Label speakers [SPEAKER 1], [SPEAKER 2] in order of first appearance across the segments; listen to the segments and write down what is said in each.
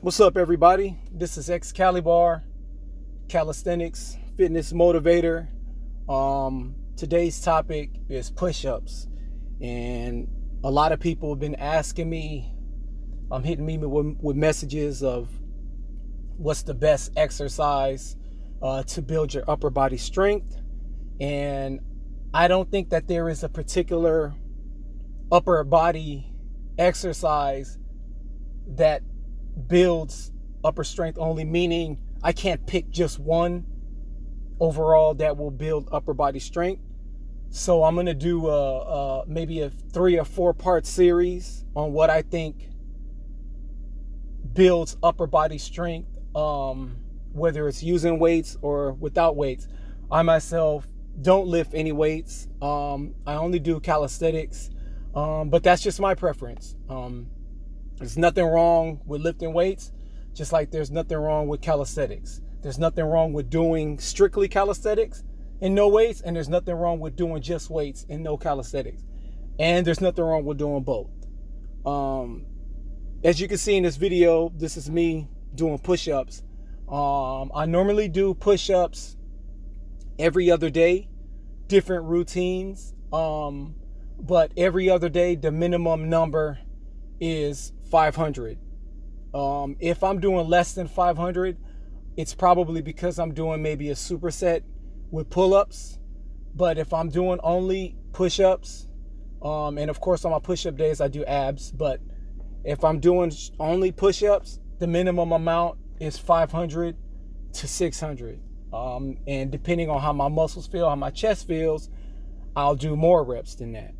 [SPEAKER 1] What's up, everybody? This is X-CALI-BAR, Calisthenics, fitness motivator. Today's topic is push-ups, and a lot of people have been asking me, hitting me with messages of what's the best exercise to build your upper body strength. And I don't think that there is a particular upper body exercise that builds upper strength only, meaning I can't pick just one overall that will build upper body strength. So I'm going to do maybe a 3 or 4 part series on what I think builds upper body strength, whether it's using weights or without weights. I myself don't lift any weights. I only do calisthenics, but that's just my preference. There's nothing wrong with lifting weights, just like there's nothing wrong with calisthenics. There's nothing wrong with doing strictly calisthenics and no weights, and there's nothing wrong with doing just weights and no calisthenics. And there's nothing wrong with doing both. As you can see in this video, this is me doing push-ups. I normally do push-ups every other day, different routines. But every other day, the minimum number is 500. If I'm doing less than 500, it's probably because I'm doing maybe a superset with pull-ups. But if I'm doing only push-ups, and of course on my push-up days I do abs, but if I'm doing only push-ups, the minimum amount is 500 to 600. And depending on how my muscles feel, how my chest feels, I'll do more reps than that.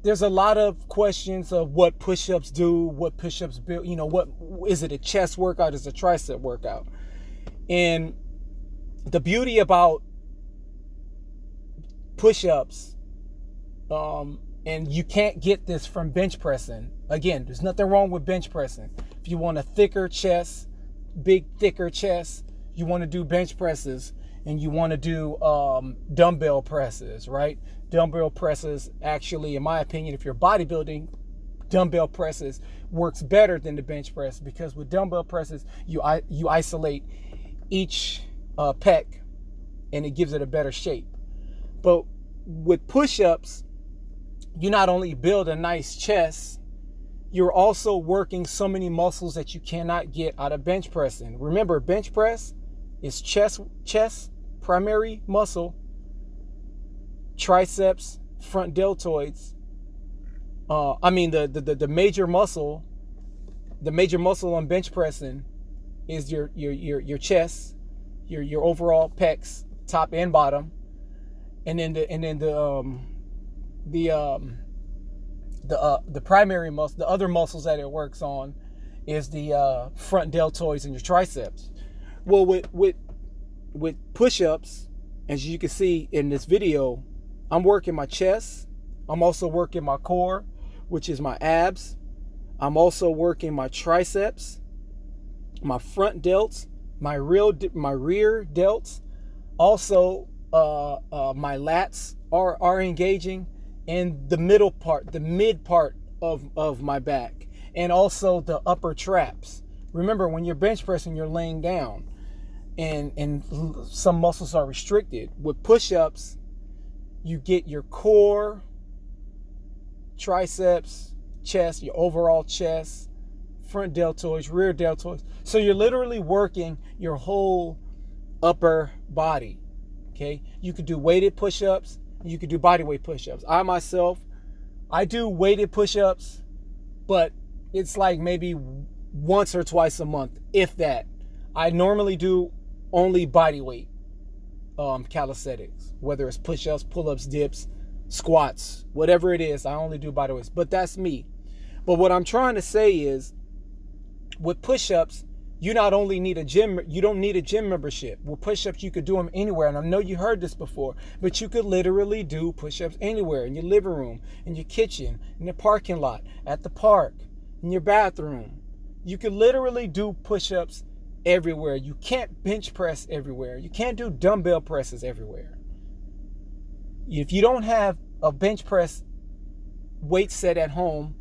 [SPEAKER 1] There's a lot of questions of what push-ups do, what push-ups build, what is it, a chest workout, is a tricep workout? And the beauty about push-ups, and you can't get this from bench pressing. Again, there's nothing wrong with bench pressing. If you want a thicker chest, thicker chest, you want to do bench presses, and you want to do dumbbell presses, right? Dumbbell presses, actually, in my opinion, if you're bodybuilding, dumbbell presses works better than the bench press, because with dumbbell presses, you isolate each pec, and it gives it a better shape. But with push-ups, you not only build a nice chest, you're also working so many muscles that you cannot get out of bench pressing. Remember, bench press is chest, primary muscle, triceps, front deltoids. The major muscle on bench pressing is your chest, your overall pecs, top and bottom, and then the primary muscle, the other muscles that it works on, is the front deltoids and your triceps. Well, with push-ups, as you can see in this video, I'm working my chest. I'm also working my core, which is my abs. I'm also working my triceps, my front delts, my rear delts. Also, my lats are engaging, and the mid part of my back, and also the upper traps. Remember, when you're bench pressing, you're laying down, and some muscles are restricted. With push-ups, you get your core, triceps, chest, your overall chest, front deltoids, rear deltoids. So you're literally working your whole upper body. Okay, you could do weighted push-ups, you could do body weight push-ups. I do weighted push-ups, but it's like maybe once or twice a month, if that. I normally do only body weight calisthenics, whether it's push-ups, pull-ups, dips, squats, whatever it is. I only do body weights, but that's me. But what I'm trying to say is, with push-ups, you not only need a gym, you don't need a gym membership. With push-ups, you could do them anywhere. And I know you heard this before, but you could literally do push-ups anywhere, in your living room, in your kitchen, in the parking lot, at the park, in your bathroom. You could literally do push-ups everywhere. You can't bench press everywhere. You can't do dumbbell presses everywhere. If you don't have a bench press weight set at home,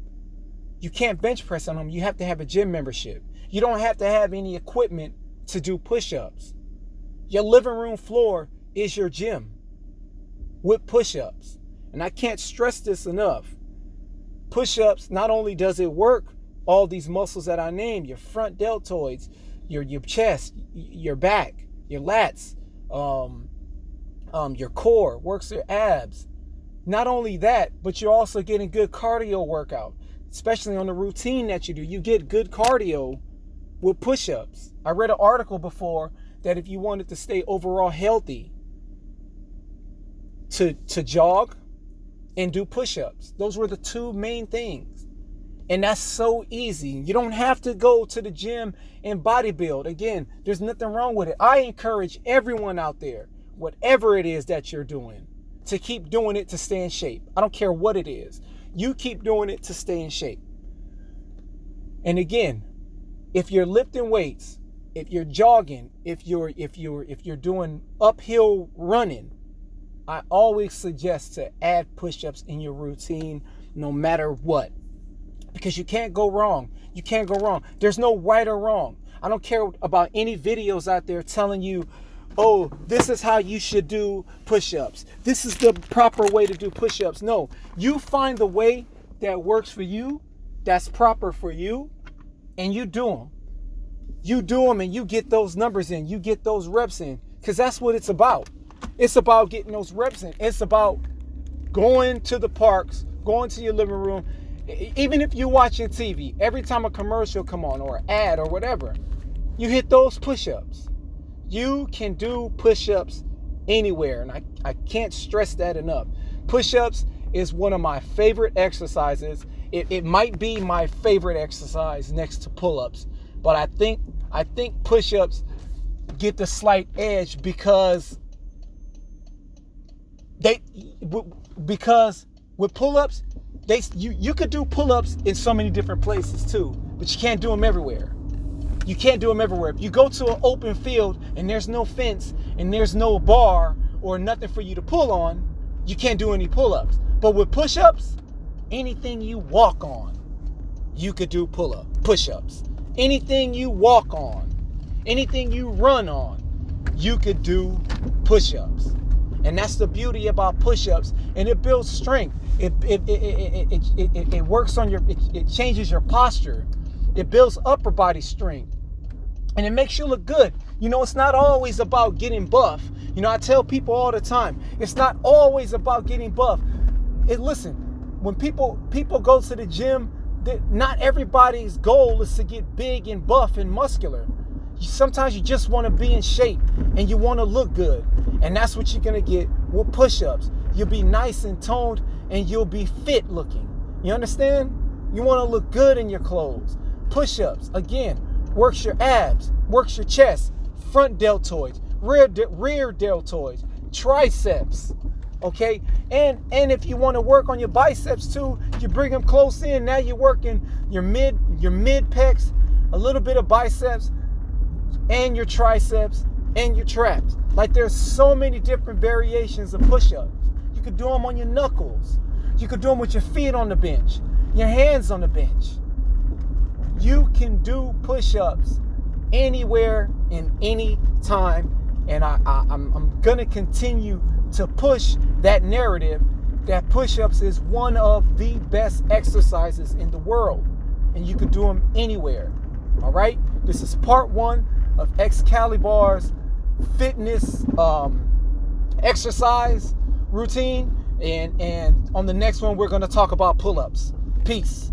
[SPEAKER 1] You can't bench press on them. You have to have a gym membership. You don't have to have any equipment to do push-ups. Your living room floor is your gym with push-ups. And I can't stress this enough. Push-ups, not only does it work all these muscles that I named, your front deltoids, your chest, your back, your lats, your core, works your abs. Not only that, but you're also getting good cardio workout, especially on the routine that you do. You get good cardio with push-ups. I read an article before that if you wanted to stay overall healthy, to jog and do push-ups. Those were the two main things. And that's so easy. You don't have to go to the gym and bodybuild. Again, there's nothing wrong with it. I encourage everyone out there, whatever it is that you're doing, to keep doing it to stay in shape. I don't care what it is. You keep doing it to stay in shape. And again, if you're lifting weights, if you're jogging, if you're doing uphill running, I always suggest to add push-ups in your routine no matter what. Because you can't go wrong. You can't go wrong. There's no right or wrong. I don't care about any videos out there telling you, oh, this is how you should do push-ups. This is the proper way to do push-ups. No, you find the way that works for you, that's proper for you, and you do them. You do them and you get those numbers in. You get those reps in. Because that's what it's about. It's about getting those reps in. It's about going to the parks, going to your living room. Even if you're watching TV, every time a commercial come on or an ad or whatever, you hit those push-ups. You can do push-ups anywhere. And I can't stress that enough. Push-ups is one of my favorite exercises. It might be my favorite exercise next to pull-ups. But I think push-ups get the slight edge because with pull-ups, you could do pull-ups in so many different places too, but you can't do them everywhere. You can't do them everywhere. If you go to an open field and there's no fence and there's no bar or nothing for you to pull on, you can't do any pull-ups. But with push-ups, anything you walk on, you could do push-ups. Anything you walk on, anything you run on, you could do push-ups. And that's the beauty about push-ups. And it builds strength. It works on it changes your posture. It builds upper body strength. And it makes you look good. You know, it's not always about getting buff. You know, I tell people all the time, it's not always about getting buff. Listen, when people go to the gym, not everybody's goal is to get big and buff and muscular. Sometimes you just want to be in shape and you want to look good. And that's what you're going to get with push-ups. You'll be nice and toned and you'll be fit looking. You understand? You want to look good in your clothes. Push-ups, again, works your abs, works your chest, front deltoids, rear deltoids, triceps. Okay, and if you want to work on your biceps too, you bring them close in. Now you're working your mid pecs, a little bit of biceps, and your triceps and your traps. Like there's so many different variations of push-ups. You could do them on your knuckles. You could do them with your feet on the bench, your hands on the bench. You can do push-ups anywhere and any time, and I'm gonna continue to push that narrative that push-ups is one of the best exercises in the world, and you could do them anywhere. All right, this is part 1 of X-CALI-BAR's fitness exercise routine, and on the next one we're going to talk about pull-ups. Peace.